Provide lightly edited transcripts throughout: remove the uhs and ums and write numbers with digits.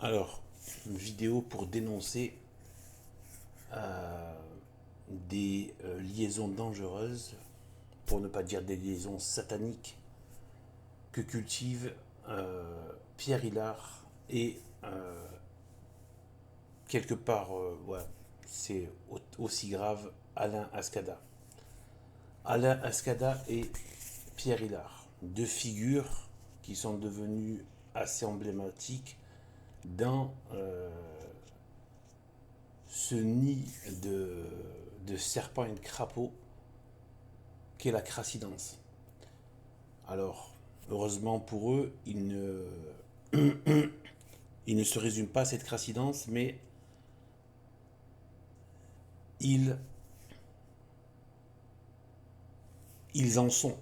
Alors, une vidéo pour dénoncer des liaisons dangereuses, pour ne pas dire des liaisons sataniques, que cultivent Pierre Hillard et quelque part, ouais, c'est aussi grave, Alain Ascada. Alain Ascada et Pierre Hillard, deux figures qui sont devenues assez emblématiques dans ce nid de serpents et de crapauds qu'est la crassidance. Alors, heureusement pour eux, il ne se résume pas à cette crassidance, mais ils, ils en sont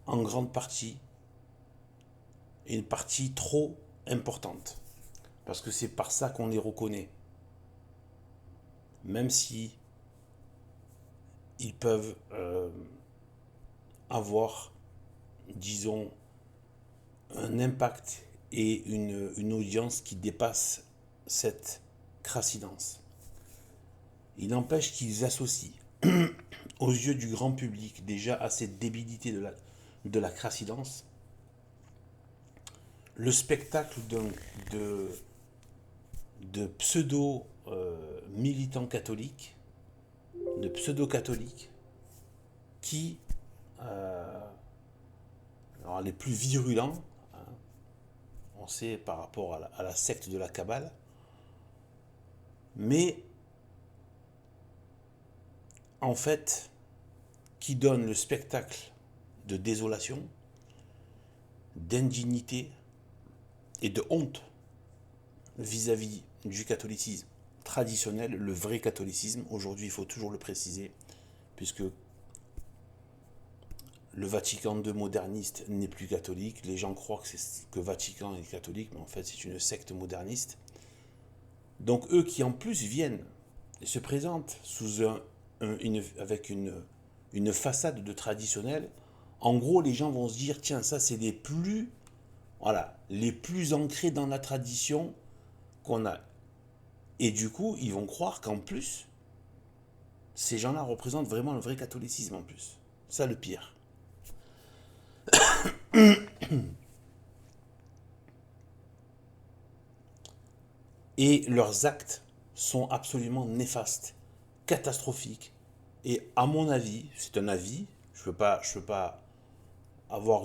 en grande partie, et une partie trop importante. Parce que c'est par ça qu'on les reconnaît. Même si ils peuvent avoir, disons, un impact et une audience qui dépasse cette crassidance. Il n'empêche qu'ils associent, aux yeux du grand public, déjà à cette débilité de la crassidance, le spectacle de pseudo-militants catholiques, de pseudo-catholiques, qui, alors les plus virulents, hein, on sait par rapport à la secte de la Kabbale, mais en fait, qui donne le spectacle de désolation, d'indignité et de honte vis-à-vis du catholicisme traditionnel, le vrai catholicisme. Aujourd'hui, il faut toujours le préciser, puisque le Vatican II moderniste n'est plus catholique. Les gens croient que Vatican est catholique, mais en fait, c'est une secte moderniste. Donc, eux qui en plus viennent et se présentent avec une façade de traditionnel, en gros, les gens vont se dire tiens, ça, c'est les plus ancrés dans la tradition qu'on a. Et du coup, ils vont croire qu'en plus, ces gens-là représentent vraiment le vrai catholicisme en plus. Ça, le pire. Et leurs actes sont absolument néfastes, catastrophiques. Et à mon avis, c'est un avis, je veux pas avoir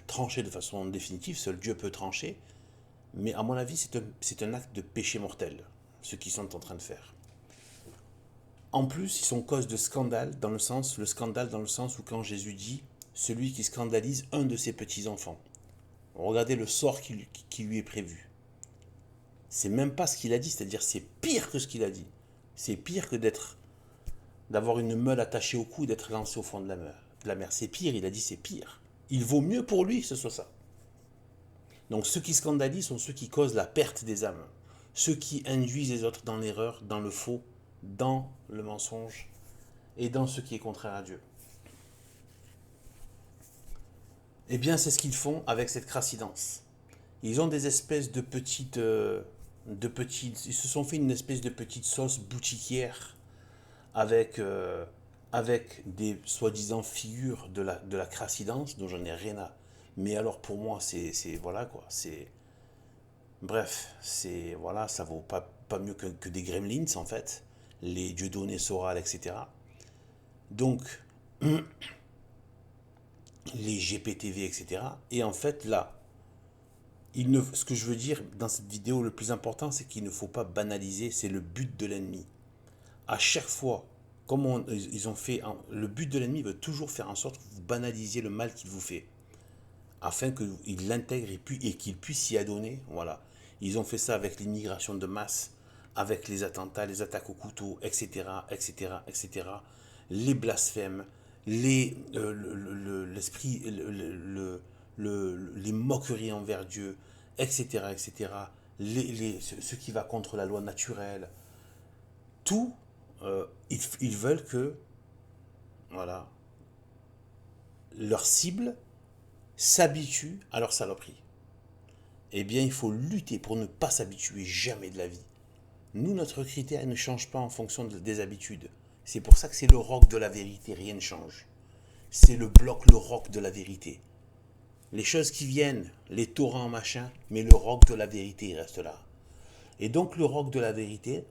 trancher de façon définitive, seul Dieu peut trancher, mais à mon avis, c'est un acte de péché mortel, ce qu'ils sont en train de faire. En plus, ils sont cause de scandale, le scandale dans le sens où quand Jésus dit celui qui scandalise un de ses petits-enfants. Regardez le sort qui lui est prévu. C'est même pas ce qu'il a dit, c'est-à-dire c'est pire que ce qu'il a dit. C'est pire que d'avoir une meule attachée au cou et d'être lancé au fond de la mer. C'est pire, il a dit c'est pire. Il vaut mieux pour lui que ce soit ça. Donc ceux qui scandalisent sont ceux qui causent la perte des âmes. Ceux qui induisent les autres dans l'erreur, dans le faux, dans le mensonge et dans ce qui est contraire à Dieu. Eh bien, c'est ce qu'ils font avec cette crassidance. Ils ont des espèces ils se sont fait une espèce de petite sauce boutiquière avec des soi-disant figures de la crassidance dont j'en ai rien à. Mais alors pour moi, voilà quoi, c'est bref, voilà, ça vaut pas mieux que des gremlins en fait, les Dieudonné, Soral, etc. Donc les GPTV, etc. Et en fait là, ce que je veux dire dans cette vidéo, le plus important, c'est qu'il ne faut pas banaliser, c'est le but de l'ennemi. À chaque fois, ils ont fait, le but de l'ennemi veut toujours faire en sorte que vous banalisiez le mal qu'il vous fait, afin qu'il l'intègre et qu'il puisse s'y adonner. Voilà. Ils ont fait ça avec l'immigration de masse, avec les attentats, les attaques au couteau, etc., etc., etc., les blasphèmes, l'esprit, les moqueries envers Dieu, etc., etc., ce qui va contre la loi naturelle. Tout, ils veulent que, voilà, leur cible s'habitue à leur saloperie. eh bien, il faut lutter pour ne pas s'habituer jamais de la vie. Nous, notre critère ne change pas en fonction des habitudes. C'est pour ça que c'est le roc de la vérité, rien ne change. C'est le bloc, le roc de la vérité. Les choses qui viennent, les torrents, machin, mais le roc de la vérité il reste là. Et donc le roc de la vérité,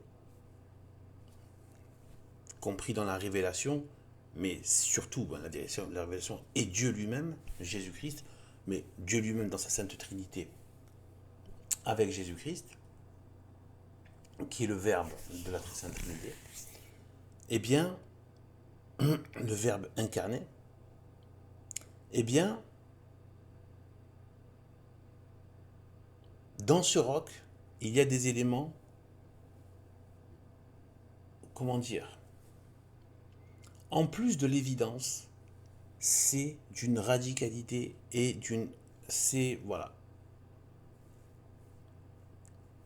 compris dans la révélation, mais surtout la révélation est Dieu lui-même, Jésus-Christ, mais Dieu lui-même dans sa Sainte Trinité, avec Jésus-Christ, qui est le Verbe de la Sainte Trinité, eh bien, le Verbe incarné, eh bien, dans ce roc, il y a des éléments, comment dire, en plus de l'évidence, c'est d'une radicalité et d'une... C'est... Voilà.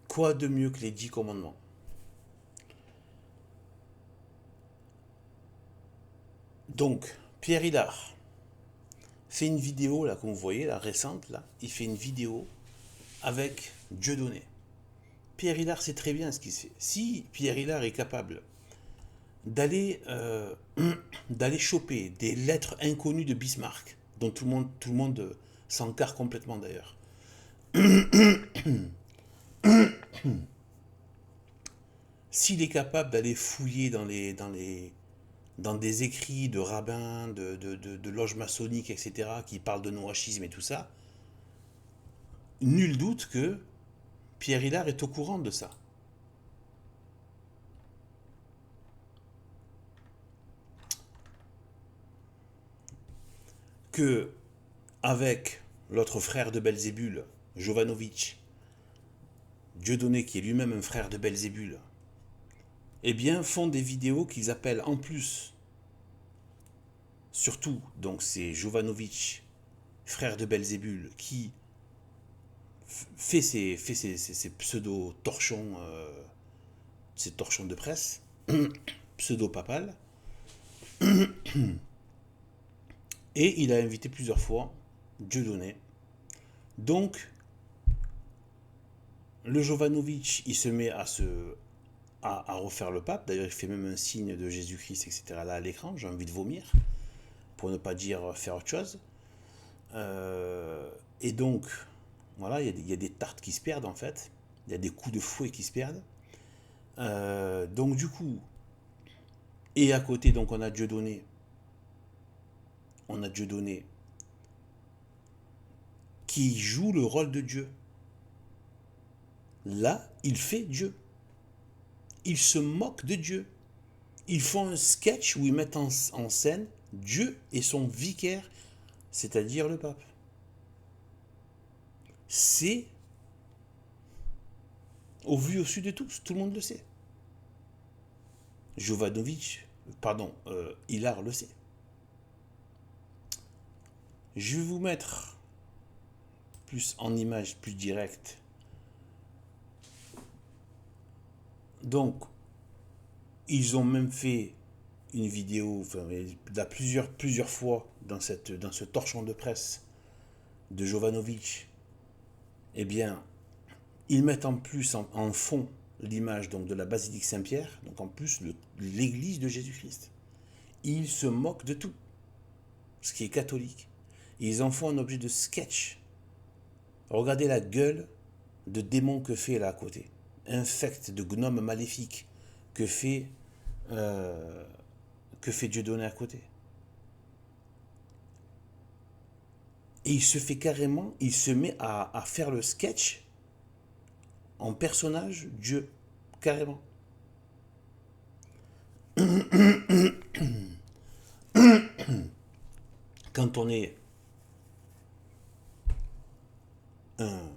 Quoi de mieux que les 10 commandements? Donc, Pierre Hillard fait une vidéo, là, comme vous voyez, la récente, là, il fait une vidéo avec Dieudonné. Pierre Hillard sait très bien ce qu'il fait. Si Pierre Hillard est capable d'aller d'aller choper des lettres inconnues de Bismarck, dont tout le monde s'encarre complètement d'ailleurs. S'il est capable d'aller fouiller dans des écrits de rabbins, de loges maçonniques, etc., qui parlent de noachisme et tout ça, nul doute que Pierre Hillard est au courant de ça. Que, avec l'autre frère de Belzébul, Jovanovic, Dieudonné, qui est lui-même un frère de Belzébul, eh bien, font des vidéos qu'ils appellent en plus, surtout, donc c'est Jovanovic, frère de Belzébul, qui fait ses pseudo-torchons, ces torchons de presse, pseudo-papal, et il a invité plusieurs fois Dieudonné. Donc, le Jovanovic, il se met à refaire le pape. D'ailleurs, il fait même un signe de Jésus-Christ, etc. là à l'écran. J'ai envie de vomir, pour ne pas dire faire autre chose. Et donc, voilà, il y a des tartes qui se perdent en fait. Il y a des coups de fouet qui se perdent. Donc, du coup, et à côté, donc, on a Dieudonné. On a Dieudonné qui joue le rôle de Dieu. Là, il fait Dieu. Il se moque de Dieu. Ils font un sketch où ils mettent en scène Dieu et son vicaire, c'est-à-dire le pape. C'est au vu au su de tous, tout le monde le sait. Jovanovic, pardon, Hillard le sait. Je vais vous mettre plus en image, plus directe. Donc, ils ont même fait une vidéo, enfin, là, plusieurs fois dans ce torchon de presse de Jovanovic. Eh bien, ils mettent en plus en fond l'image donc de la basilique Saint-Pierre, donc en plus l'église de Jésus-Christ. Ils se moquent de tout, ce qui est catholique. Et ils en font un objet de sketch. Regardez la gueule de démon que fait là à côté. Infect de gnome maléfique que fait Dieudonné à côté. Et il se fait carrément, il se met à faire le sketch en personnage Dieu, carrément. Quand on est un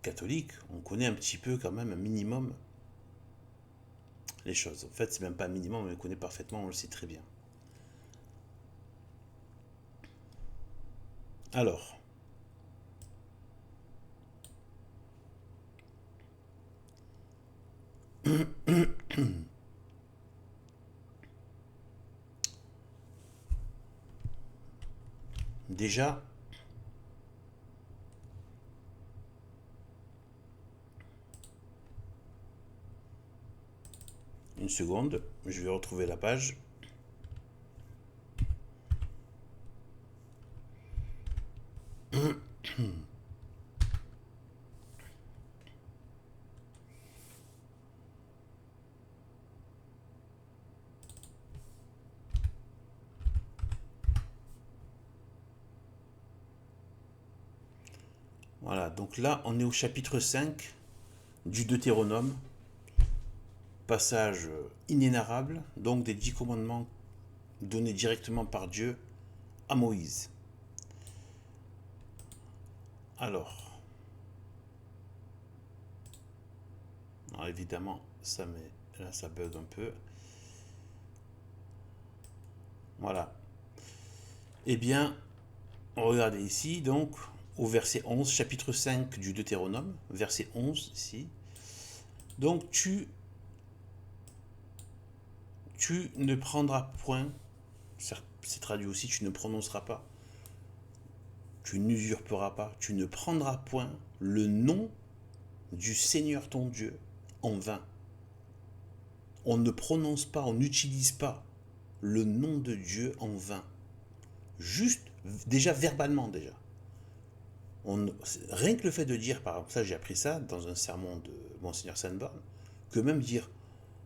catholique, on connaît un petit peu quand même un minimum les choses. En fait, c'est même pas un minimum, on le connaît parfaitement, on le sait très bien. Alors, déjà, Une seconde, je vais retrouver la page. Voilà, donc là, on est au chapitre 5 du Deutéronome, passage inénarrable, donc des 10 commandements donnés directement par Dieu à Moïse. Alors, évidemment, là, ça bug un peu. Voilà. Eh bien, regardez ici, donc, au verset 11, chapitre 5 du Deutéronome, verset 11, ici. Donc, tu ne prendras point, c'est traduit aussi, tu ne prononceras pas, tu n'usurperas pas, tu ne prendras point le nom du Seigneur ton Dieu en vain. On ne prononce pas, on n'utilise pas le nom de Dieu en vain. Juste, déjà verbalement déjà. Rien que le fait de dire, par exemple, ça j'ai appris ça dans un sermon de Monseigneur Sainte-Borne, que même dire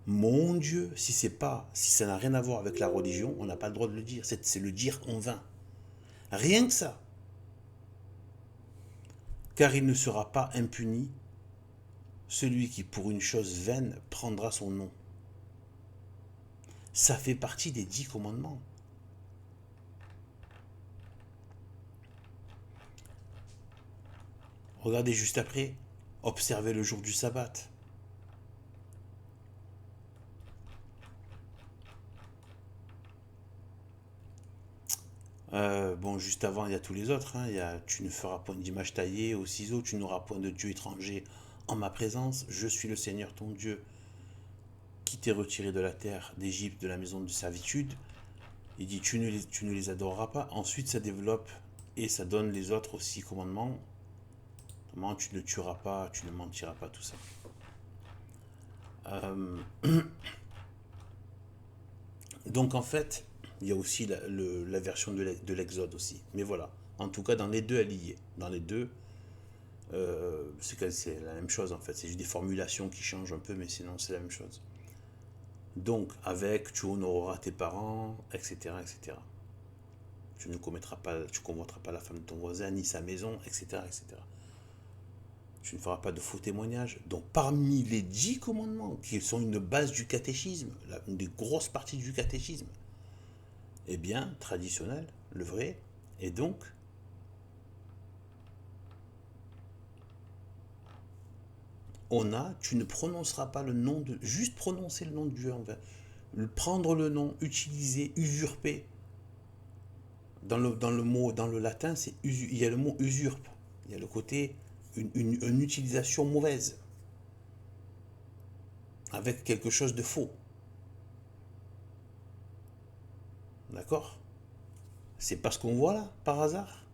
mon Dieu, si ça n'a rien à voir avec la religion, on n'a pas le droit de le dire. C'est le dire en vain. Rien que ça. Car il ne sera pas impuni celui qui pour une chose vaine prendra son nom. Ça fait partie des 10 commandements. Regardez juste après, observez le jour du sabbat. Bon, juste avant, il y a tous les autres. Il y a, tu ne feras point d'image taillée au ciseau, tu n'auras point de Dieu étranger en ma présence. Je suis le Seigneur ton Dieu qui t'ai retiré de la terre d'Égypte, de la maison de servitude. Il dit, tu ne les adoreras pas. Ensuite, ça développe et ça donne les autres aussi commandements. Comment tu ne tueras pas, tu ne mentiras pas, tout ça. Donc en fait, il y a aussi la version de l'Exode aussi. Mais voilà, en tout cas dans les deux, elle y est. Dans les deux, c'est la même chose en fait. C'est juste des formulations qui changent un peu, mais sinon c'est la même chose. Donc avec, tu honoreras tes parents, etc., etc. Tu ne convoiteras pas la femme de ton voisin, ni sa maison, etc., etc. Tu ne feras pas de faux témoignages. Donc parmi les 10 commandements, qui sont une base du catéchisme, une des grosses parties du catéchisme, eh bien, traditionnel, le vrai, et donc, tu ne prononceras pas le nom de, juste prononcer le nom de Dieu en vain. Prendre le nom, utiliser, usurper. Dans le mot, dans le latin, il y a le mot usurpe. Il y a le côté, une utilisation mauvaise, avec quelque chose de faux. D'accord? C'est parce qu'on voit là, par hasard,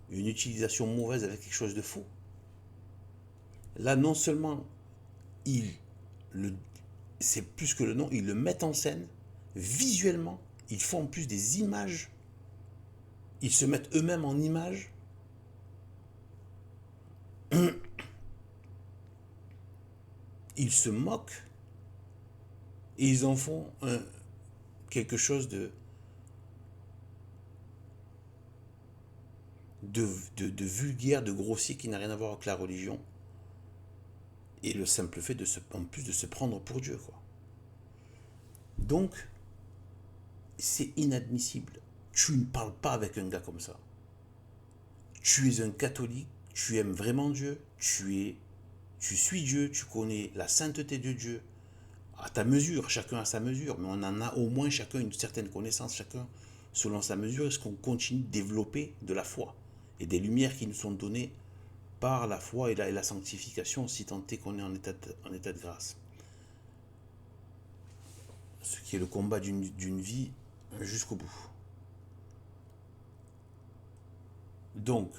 une utilisation mauvaise avec quelque chose de faux. Là, non seulement ils le, c'est plus que le nom, ils le mettent en scène visuellement, ils font en plus des images, ils se mettent eux-mêmes en image. Ils se moquent et ils en font quelque chose de vulgaire, de grossier qui n'a rien à voir avec la religion. Et le simple fait en plus de se prendre pour Dieu, quoi. Donc, c'est inadmissible. Tu ne parles pas avec un gars comme ça. Tu es un catholique, tu aimes vraiment Dieu, tu suis Dieu, tu connais la sainteté de Dieu, à ta mesure, chacun à sa mesure, mais on en a au moins chacun une certaine connaissance, chacun selon sa mesure, est-ce qu'on continue de développer de la foi et des lumières qui nous sont données par la foi et la sanctification, si tant est qu'on est en état de grâce. Ce qui est le combat d'une vie jusqu'au bout. Donc,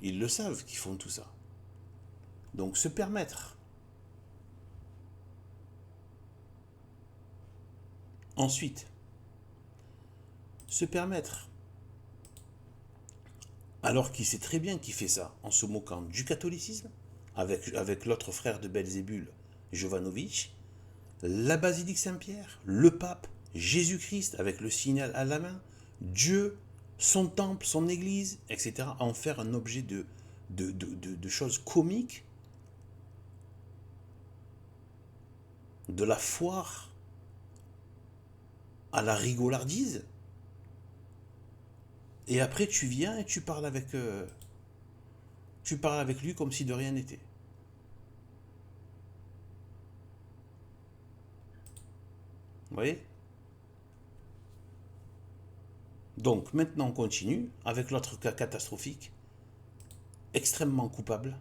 ils le savent qu'ils font tout ça. Donc, se permettre Ensuite, se permettre, alors qu'il sait très bien qu'il fait ça, en se moquant du catholicisme, avec l'autre frère de Belzébul, Jovanovic, la basilique Saint-Pierre, le pape, Jésus-Christ avec le signal à la main, Dieu, son temple, son église, etc., en faire un objet de choses comiques, de la foire à la rigolardise. Et après, tu viens et tu parles avec lui comme si de rien n'était. Vous voyez? Donc, maintenant, on continue avec l'autre cas catastrophique, extrêmement coupable.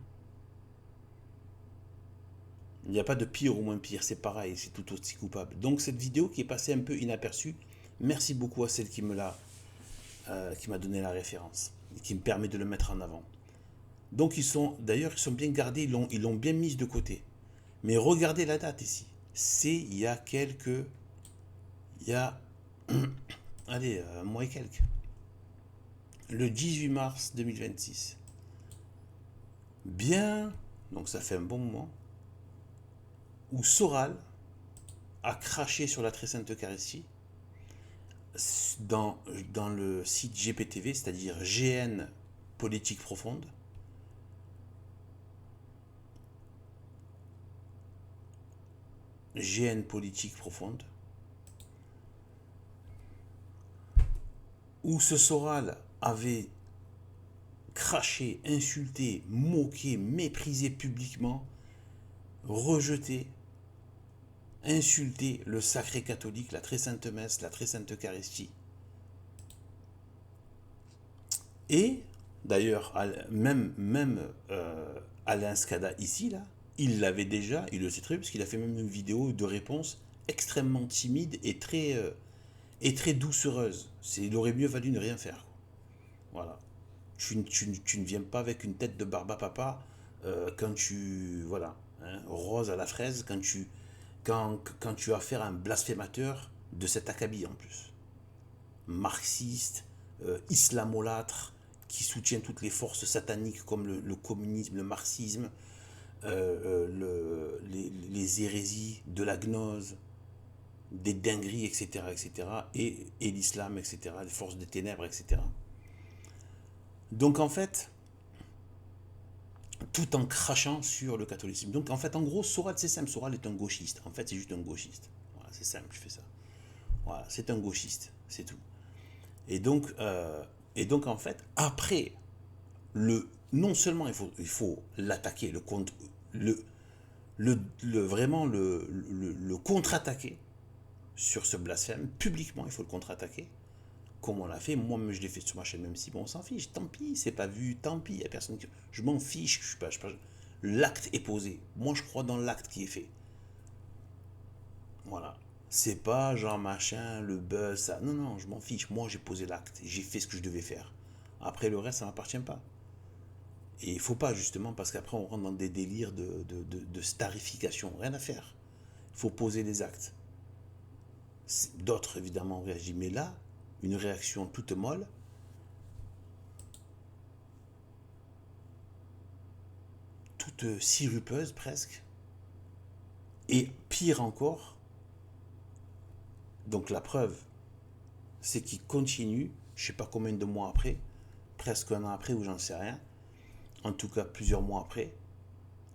Il n'y a pas de pire ou moins pire, c'est pareil, c'est tout aussi coupable. Donc, cette vidéo qui est passée un peu inaperçue, merci beaucoup à celle qui m'a donné la référence, et qui me permet de le mettre en avant. Donc, ils sont bien gardés, ils l'ont bien mise de côté. Mais regardez la date ici. C'est il y a allez, un mois et quelques. Le 18 mars 2026. Bien, donc ça fait un bon moment, où Soral a craché sur la très sainte Eucharistie dans le site GPTV, c'est-à-dire GN Politique Profonde. GN Politique Profonde. Où ce Soral avait craché, insulté, moqué, méprisé publiquement, rejeté, insulté le sacré catholique, la très sainte messe, la très sainte Eucharistie. Et d'ailleurs, même Alain Scada ici, là, il l'avait déjà, il le sait très bien, parce qu'il a fait même une vidéo de réponse extrêmement timide et très doucereuse. Il aurait mieux valu ne rien faire, quoi. Voilà. Tu ne viens pas avec une tête de barba papa quand tu... Voilà. Hein, rose à la fraise, quand tu as affaire à un blasphémateur de cet acabit en plus. Marxiste, islamolâtre, qui soutient toutes les forces sataniques comme le communisme, le marxisme, les hérésies de la gnose, des dingueries, etc., etc., et l'islam, etc., les forces des ténèbres, etc. Donc en fait, tout en crachant sur le catholicisme. Donc en fait, en gros, Soral, c'est simple, Soral est un gauchiste. En fait, c'est juste un gauchiste. Voilà, c'est simple, je fais ça. Voilà, c'est un gauchiste, c'est tout. Et donc, en fait, après, non seulement il faut l'attaquer, vraiment le contre-attaquer sur ce blasphème, publiquement, il faut le contre-attaquer, comme on l'a fait. Moi, je l'ai fait sur ma chaîne, même si bon, on s'en fiche, tant pis, c'est pas vu, tant pis, il n'y a personne qui. Je m'en fiche, je suis pas. L'acte est posé. Moi, je crois dans l'acte qui est fait. Voilà. C'est pas genre machin, le buzz, ça. Non, non, je m'en fiche. Moi, j'ai posé l'acte. J'ai fait ce que je devais faire. Après, le reste, ça m'appartient pas. Et il faut pas, justement, parce qu'après, on rentre dans des délires de starification. Rien à faire. Il faut poser les actes. D'autres, évidemment, ont réagi. Mais là, une réaction toute molle, toute sirupeuse presque. Et pire encore, donc la preuve, c'est qu'il continue, je ne sais pas combien de mois après, presque un an après ou j'en sais rien, en tout cas plusieurs mois après,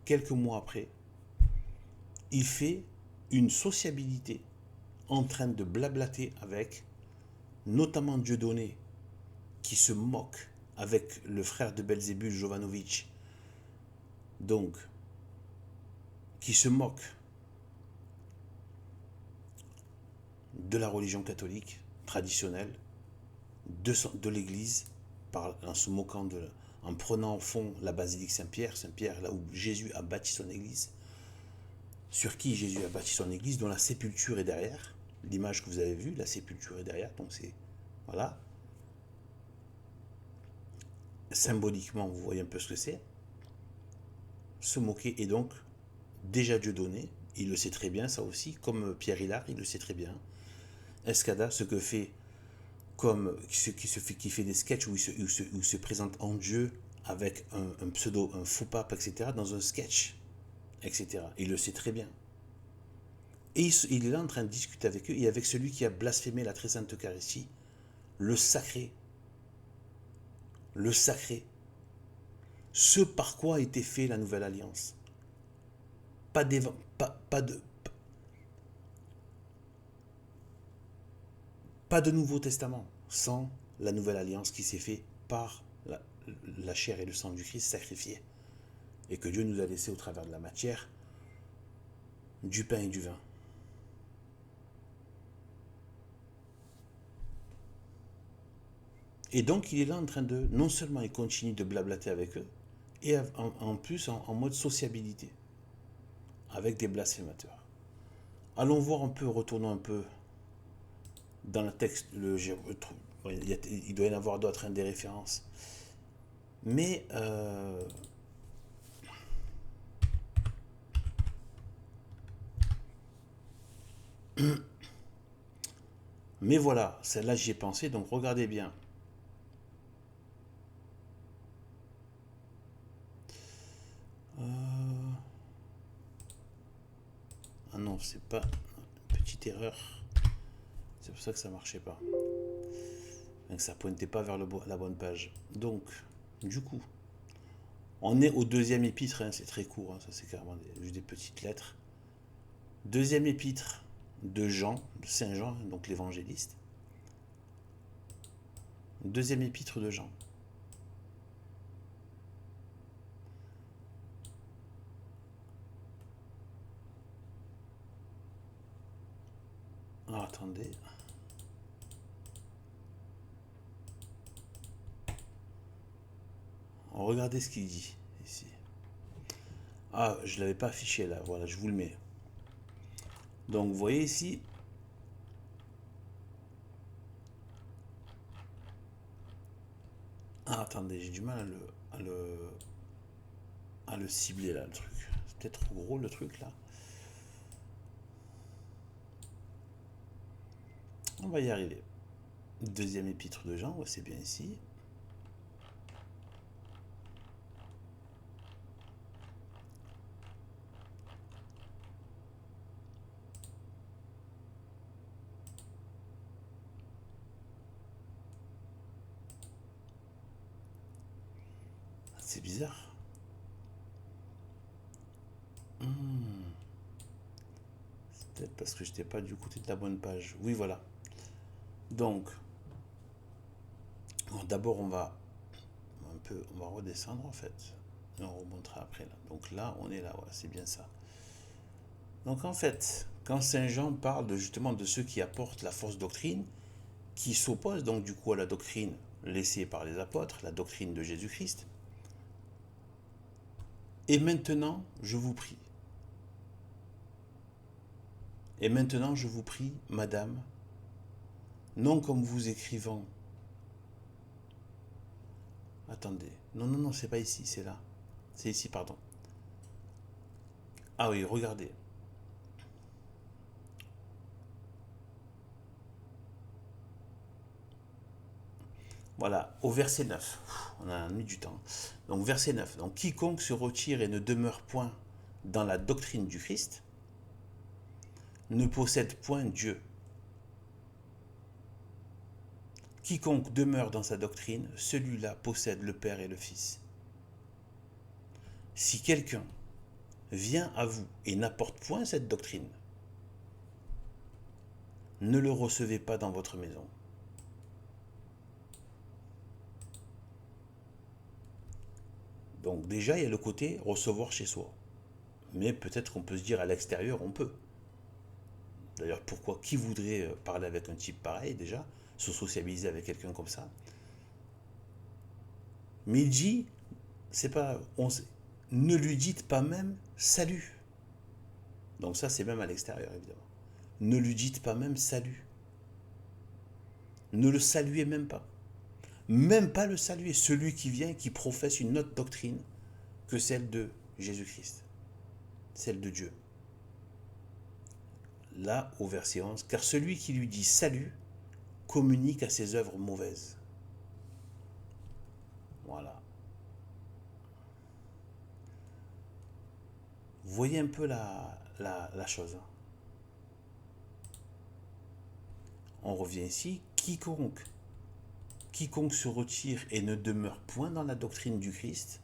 quelques mois après, il fait une sociabilité en train de blablater avec notamment Dieudonné qui se moque avec le frère de Belzébul, Jovanovic, donc qui se moque de la religion catholique traditionnelle, de l'Église, en se moquant en prenant en fond la basilique Saint-Pierre, là où Jésus a bâti son Église, sur qui Jésus a bâti son Église, dont la sépulture est derrière. L'image que vous avez vue, la sépulture est derrière, donc c'est... Voilà. Symboliquement, vous voyez un peu ce que c'est. Se moquer, et donc, déjà Dieudonné, il le sait très bien, ça aussi, comme Pierre Hillard, il le sait très bien. Escada, ce que fait comme qui fait des sketchs où il se présente en Dieu avec un pseudo, un faux pape, etc., dans un sketch, etc. Il le sait très bien. Et il est là en train de discuter avec eux et avec celui qui a blasphémé la très sainte Eucharistie, le sacré. Le sacré. Ce par quoi a été fait la nouvelle alliance. Pas, pas de Nouveau Testament sans la nouvelle alliance qui s'est faite par la chair et le sang du Christ sacrifié. Et que Dieu nous a laissé au travers de la matière, du pain et du vin. Et donc il est là en train de, non seulement il continue de blablater avec eux, et en plus en mode sociabilité, avec des blasphémateurs. Allons voir un peu, retournons un peu dans le texte, il doit y en avoir d'autres, des références. Mais mais voilà, celle-là j'y ai pensé, donc regardez bien. Ah non, c'est pas une petite erreur. C'est pour ça que ça marchait pas. Donc ça pointait pas vers la bonne page. Donc, du coup, on est au deuxième épître, c'est très court, ça c'est carrément juste des petites lettres. Deuxième épître de Jean, de Saint Jean, donc l'évangéliste. Deuxième épître de Jean. Alors, attendez. Regardez ce qu'il dit ici. Ah, je ne l'avais pas affiché là, voilà, je vous le mets. Donc, vous voyez ici. Ah, attendez, j'ai du mal à le cibler là, le truc. C'est peut-être trop gros le truc là. On va y arriver. Deuxième épître de Jean, c'est bien ici. C'est bizarre. C'est peut-être parce que je n'étais pas du côté de la bonne page. Oui, voilà. Donc, d'abord on va redescendre en fait. Et on remontera après là. Donc là, on est là, voilà, c'est bien ça. Donc en fait, quand Saint Jean parle justement de ceux qui apportent la fausse doctrine, qui s'opposent donc du coup à la doctrine laissée par les apôtres, la doctrine de Jésus-Christ, et maintenant, je vous prie. Et maintenant, je vous prie, madame, non comme vous écrivant. Attendez. Non, c'est pas ici, c'est là. C'est ici, pardon. Ah oui, regardez. Voilà, au verset 9. On a mis du temps. Donc, verset 9. Donc, quiconque se retire et ne demeure point dans la doctrine du Christ ne possède point Dieu. Quiconque demeure dans sa doctrine, celui-là possède le Père et le Fils. Si quelqu'un vient à vous et n'apporte point cette doctrine, ne le recevez pas dans votre maison. Donc déjà, il y a le côté recevoir chez soi. Mais peut-être qu'on peut se dire à l'extérieur, on peut. D'ailleurs, pourquoi qui voudrait parler avec un type pareil déjà, se sociabiliser avec quelqu'un comme ça? Mais il dit, c'est pas, ne lui dites pas même salut. Donc ça, c'est même à l'extérieur, évidemment. Ne lui dites pas même salut. Ne le saluez même pas. Même pas le saluer. Celui qui vient et qui professe une autre doctrine que celle de Jésus-Christ. Celle de Dieu. là au verset 11, car celui qui lui dit salut communique à ses œuvres mauvaises. Voilà. Vous voyez un peu la chose. On revient ici, quiconque se retire et ne demeure point dans la doctrine du Christ,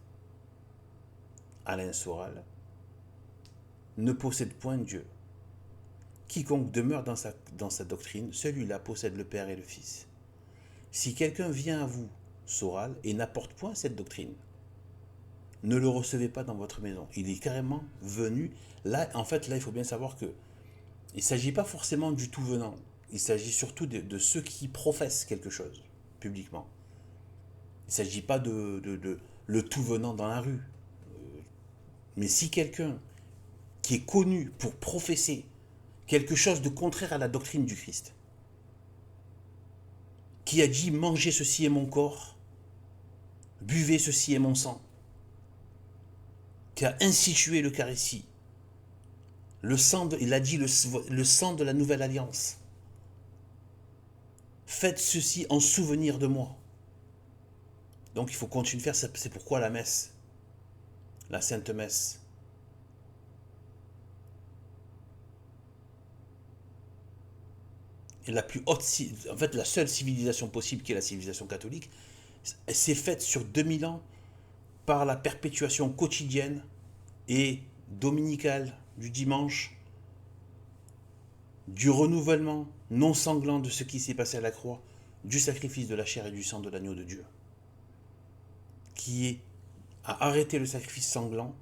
Alain Soral, ne possède point Dieu. Quiconque demeure dans sa doctrine, celui-là possède le Père et le Fils. Si quelqu'un vient à vous, Soral, et n'apporte point cette doctrine, ne le recevez pas dans votre maison. Il est carrément venu. Là, en fait, là, il faut bien savoir que il ne s'agit pas forcément du tout venant. Il s'agit surtout de ceux qui professent quelque chose publiquement. Il ne s'agit pas de le tout venant dans la rue. Mais si quelqu'un qui est connu pour professer quelque chose de contraire à la doctrine du Christ, qui a dit mangez ceci est mon corps, buvez ceci est mon sang, qui a institué l'Eucharistie, il a dit le sang de la nouvelle alliance. Faites ceci en souvenir de moi. Donc il faut continuer de faire, c'est pourquoi la messe, la Sainte Messe. Et la plus haute, en fait la seule civilisation possible qui est la civilisation catholique, c'est faite sur 2000 ans par la perpétuation quotidienne et dominicale du dimanche, du renouvellement non sanglant de ce qui s'est passé à la croix, du sacrifice de la chair et du sang de l'agneau de Dieu, qui a arrêté le sacrifice sanglant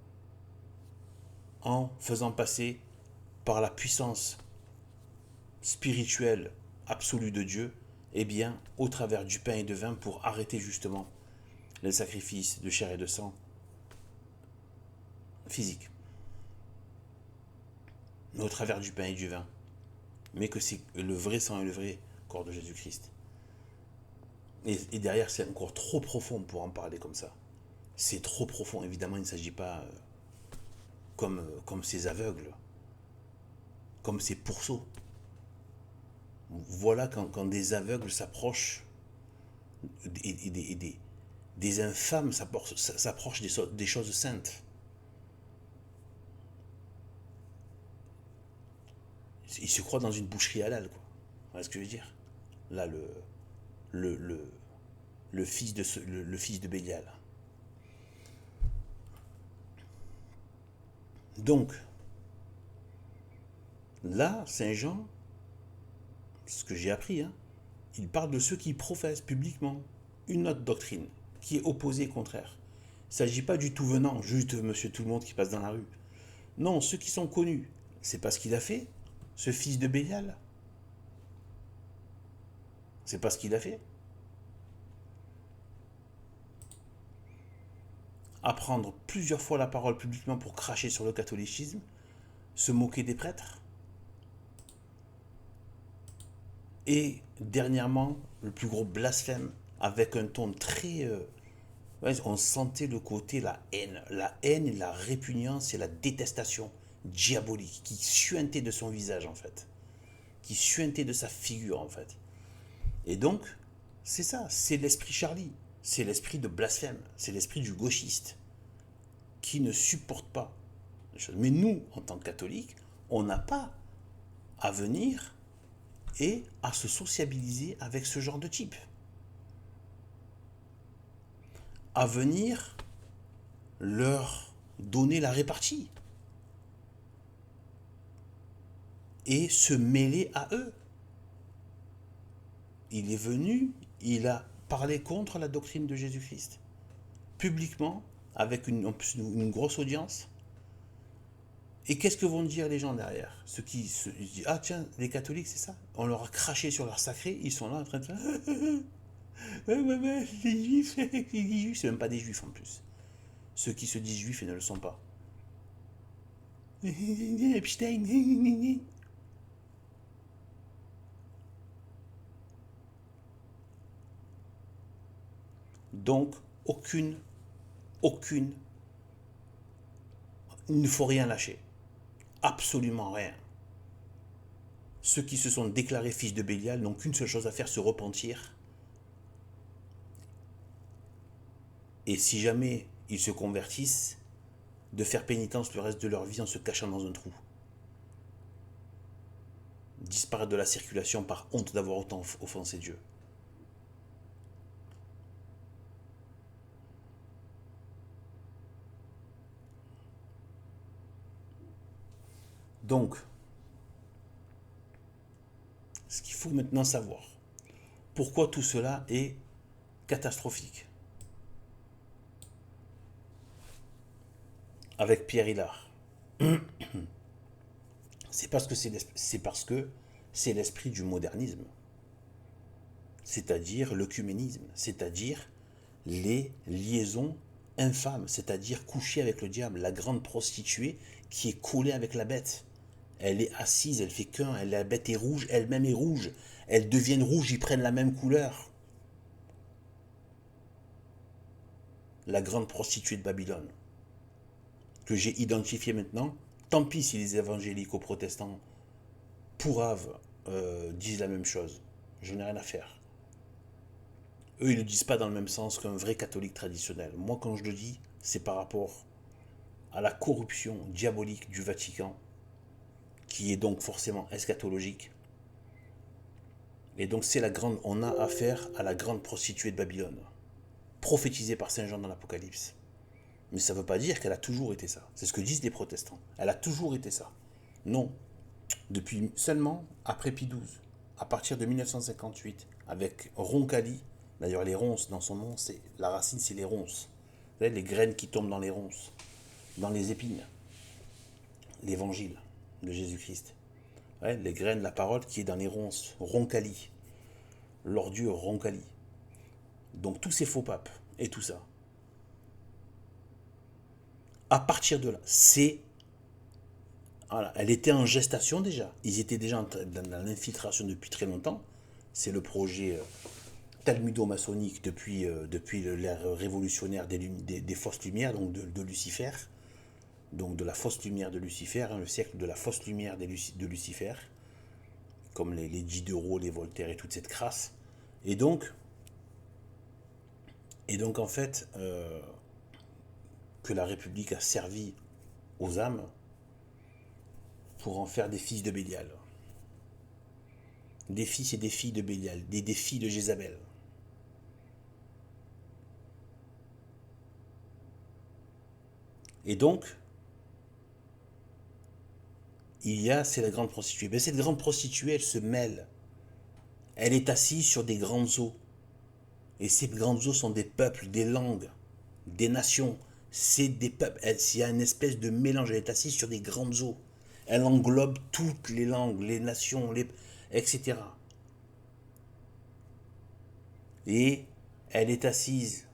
en faisant passer par la puissance spirituelle absolue de Dieu, eh bien, au travers du pain et de vin pour arrêter justement les sacrifices de chair et de sang physiques. Mais au travers du pain et du vin. Mais que c'est le vrai sang et le vrai corps de Jésus-Christ. Et derrière, c'est encore trop profond pour en parler comme ça. C'est trop profond. Évidemment, il ne s'agit pas comme ces aveugles, comme ces pourceaux. Voilà quand des aveugles s'approchent et des infâmes s'approchent des choses saintes. Ils se croient dans une boucherie halal, quoi. Voilà ce que je veux dire. Là, le fils de Bélial. Donc, là, Saint Jean, ce que j'ai appris, il parle de ceux qui professent publiquement une autre doctrine, qui est opposée et contraire. Il ne s'agit pas du tout venant, juste monsieur tout le monde qui passe dans la rue. Non, ceux qui sont connus, c'est pas ce qu'il a fait, ce fils de Bélial. C'est pas ce qu'il a fait. Apprendre plusieurs fois la parole publiquement pour cracher sur le catholicisme, se moquer des prêtres. Et dernièrement, le plus gros blasphème, avec un ton très... on sentait le côté, la haine et la répugnance et la détestation diabolique qui suintait de son visage en fait, qui suintait de sa figure en fait. Et donc, c'est ça, c'est l'esprit Charlie, c'est l'esprit de blasphème, c'est l'esprit du gauchiste qui ne supporte pas les choses. Mais nous, en tant que catholiques, on n'a pas à venir et à se sociabiliser avec ce genre de type. À venir leur donner la répartie et se mêler à eux. Il est venu, il a parlé contre la doctrine de Jésus-Christ, publiquement, avec une grosse audience. Et qu'est-ce que vont dire les gens derrière? Ceux qui se disent, ah tiens, les catholiques, c'est ça? On leur a craché sur leur sacré, ils sont là en train de faire, les juifs, c'est même pas des juifs en plus. Ceux qui se disent juifs et ne le sont pas. Donc, il ne faut rien lâcher. Absolument rien. ceux qui se sont déclarés fils de Bélial n'ont qu'une seule chose à faire, se repentir. Et si jamais ils se convertissent, de faire pénitence le reste de leur vie en se cachant dans un trou. Disparaître de la circulation par honte d'avoir autant offensé Dieu. Donc, ce qu'il faut maintenant savoir, pourquoi tout cela est catastrophique. Avec Pierre Hillard. C'est parce que c'est l'esprit du modernisme. C'est-à-dire l'œcuménisme, c'est-à-dire les liaisons infâmes, c'est-à-dire coucher avec le diable, la grande prostituée qui est collée avec la bête. Elle est assise, elle fait qu'un, la bête est rouge, elle-même est rouge. Elles deviennent rouges, ils prennent la même couleur. La grande prostituée de Babylone, que j'ai identifiée maintenant. Tant pis si les évangélico-protestants pourraves disent la même chose. Je n'ai rien à faire. Eux, ils ne le disent pas dans le même sens qu'un vrai catholique traditionnel. Moi, quand je le dis, c'est par rapport à la corruption diabolique du Vatican, qui est donc forcément eschatologique. Et donc on a affaire à la grande prostituée de Babylone, prophétisée par Saint Jean dans l'Apocalypse. Mais ça ne veut pas dire qu'elle a toujours été ça. C'est ce que disent les protestants. Elle a toujours été ça. Non. Depuis seulement après Pie XII, à partir de 1958, avec Roncalli, d'ailleurs les ronces dans son nom, la racine c'est les ronces. Vous savez, les graines qui tombent dans les ronces, dans les épines. L'évangile de Jésus-Christ. Ouais, les graines, la parole qui est dans les ronces. Roncalli. L'ordure Roncalli. Donc tous ces faux papes et tout ça. À partir de là, voilà, elle était en gestation déjà. Ils étaient déjà dans l'infiltration depuis très longtemps. C'est le projet talmudo-maçonnique depuis l'ère révolutionnaire des fausses lumières, donc de Lucifer. Donc de la fausse lumière de Lucifer, le siècle de la fausse lumière de Lucifer, comme les Diderot, les Voltaire et toute cette crasse. Et donc en fait, que la République a servi aux âmes pour en faire des fils de Bélial. Des fils et des filles de Bélial, des filles de Jézabel. Et donc, c'est la grande prostituée. Mais cette grande prostituée, elle se mêle. Elle est assise sur des grandes eaux. Et ces grandes eaux sont des peuples, des langues, des nations. C'est des peuples. Il y a une espèce de mélange. Elle est assise sur des grandes eaux. Elle englobe toutes les langues, les nations, etc. Et elle est assise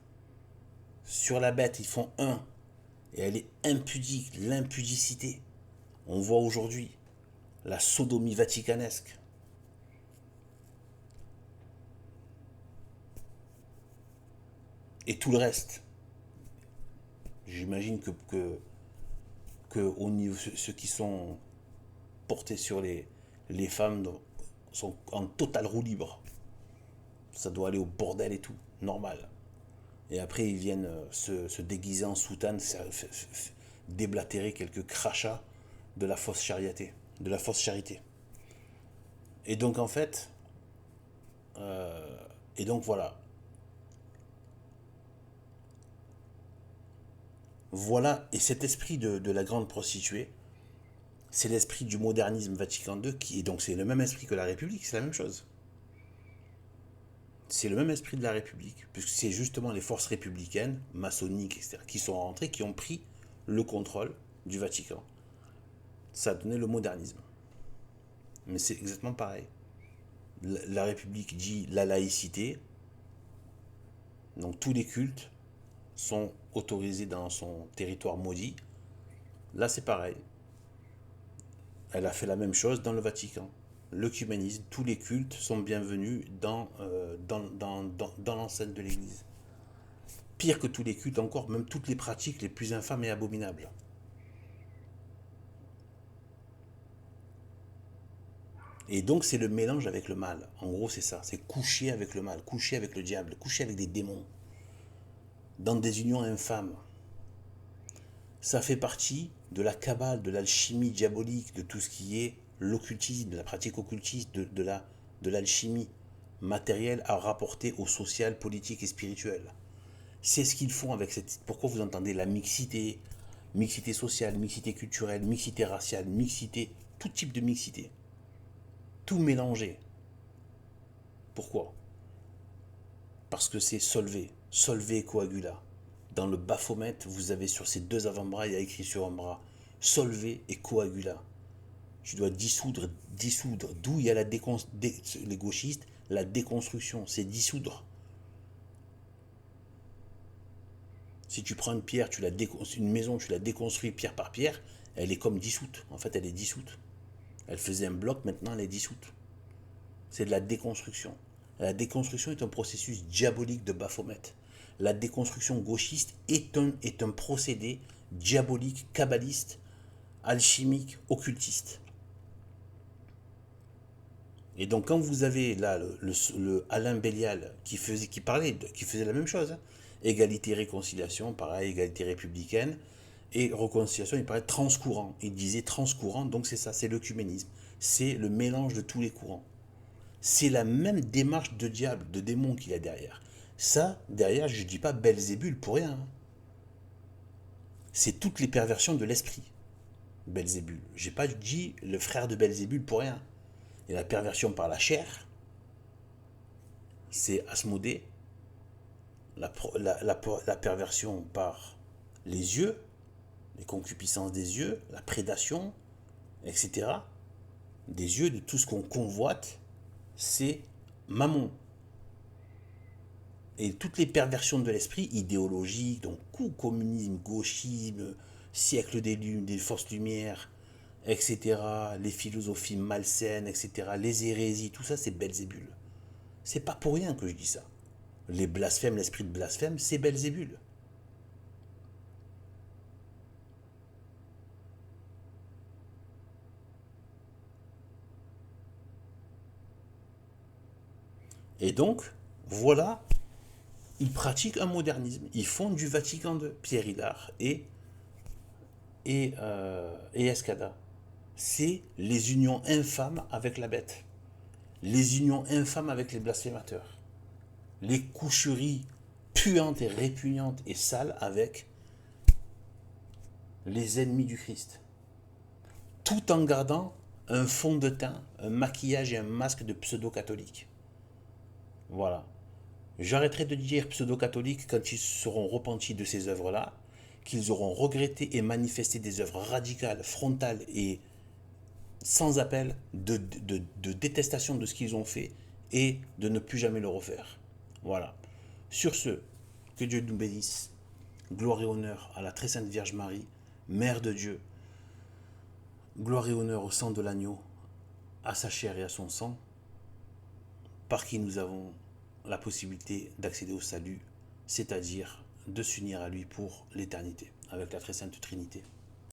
sur la bête. Ils font un. Et elle est impudique, l'impudicité. On voit aujourd'hui la sodomie vaticanesque. Et tout le reste. J'imagine que au niveau, ceux qui sont portés sur les femmes sont en total roue libre. Ça doit aller au bordel et tout, normal. Et après, ils viennent se déguiser en soutane, déblatérer quelques crachats de la fausse charité. Et donc, en fait, et donc voilà. Voilà, et cet esprit de la grande prostituée, c'est l'esprit du modernisme Vatican II, qui est donc c'est le même esprit que la République, c'est la même chose. C'est le même esprit de la République, puisque c'est justement les forces républicaines, maçonniques, etc., qui sont rentrées, qui ont pris le contrôle du Vatican. Ça a donné le modernisme. Mais c'est exactement pareil. La République dit la laïcité, donc tous les cultes sont autorisés dans son territoire maudit. Là, c'est pareil. Elle a fait la même chose dans le Vatican. L'œcuménisme, tous les cultes sont bienvenus dans l'enceinte de l'Église. Pire que tous les cultes encore, même toutes les pratiques les plus infâmes et abominables. Et donc c'est le mélange avec le mal. En gros c'est ça, c'est coucher avec le mal, coucher avec le diable, coucher avec des démons, dans des unions infâmes. Ça fait partie de la cabale, de l'alchimie diabolique, de tout ce qui est l'occultisme, de la pratique occultiste, de l'alchimie matérielle à rapporter au social, politique et spirituel. C'est ce qu'ils font avec cette... Pourquoi vous entendez la mixité, mixité sociale, mixité culturelle, mixité raciale, mixité, tout type de mixité. Tout mélangé. Pourquoi? Parce que c'est Solvay, Solvay et Coagula. Dans le Baphomet, vous avez sur ces deux avant-bras, il y a écrit sur un bras Solvay et Coagula. Tu dois dissoudre, dissoudre. D'où il y a les gauchistes, la déconstruction, c'est dissoudre. Si tu prends une pierre, une maison, tu la déconstruis pierre par pierre, elle est comme dissoute. En fait, elle est dissoute. Elle faisait un bloc, maintenant elle est dissoute. C'est de la déconstruction. La déconstruction est un processus diabolique de Baphomet. La déconstruction gauchiste est un procédé diabolique, kabbaliste, alchimique, occultiste. Et donc quand vous avez là le Alain Bélial qui faisait la même chose, hein. Égalité, réconciliation, pareil, égalité républicaine, et réconciliation, il parlait transcourant. Il disait transcourant, donc c'est ça, c'est l'œcuménisme. C'est le mélange de tous les courants. C'est la même démarche de diable, de démon qu'il y a derrière. Ça, derrière, je ne dis pas Belzébul pour rien, hein. C'est toutes les perversions de l'esprit, Belzébul. J'ai pas dit le frère de Belzébul pour rien. Il y a la perversion par la chair, c'est Asmodée. La perversion par les yeux, les concupiscences des yeux, la prédation, etc. Des yeux, de tout ce qu'on convoite, c'est Mammon. Et toutes les perversions de l'esprit idéologiques, donc communisme, gauchisme, siècle des lunes, des fausses lumières, etc., les philosophies malsaines, etc., les hérésies, tout ça c'est Belzébul. C'est pas pour rien que je dis ça. Les blasphèmes, l'esprit de blasphème, c'est Belzébul. Et donc, voilà, ils pratiquent un modernisme. Ils font du Vatican II, Pierre Hillard et Escada. C'est les unions infâmes avec la bête. Les unions infâmes avec les blasphémateurs. Les coucheries puantes et répugnantes et sales avec les ennemis du Christ. Tout en gardant un fond de teint, un maquillage et un masque de pseudo-catholique. Voilà. J'arrêterai de dire pseudo-catholiques quand ils seront repentis de ces œuvres-là, qu'ils auront regretté et manifesté des œuvres radicales, frontales et sans appel de détestation de ce qu'ils ont fait et de ne plus jamais le refaire. Voilà. Sur ce, que Dieu nous bénisse. Gloire et honneur à la très sainte Vierge Marie, Mère de Dieu. Gloire et honneur au sang de l'agneau, à sa chair et à son sang, par qui nous avons la possibilité d'accéder au salut, c'est-à-dire de s'unir à lui pour l'éternité, avec la très sainte Trinité.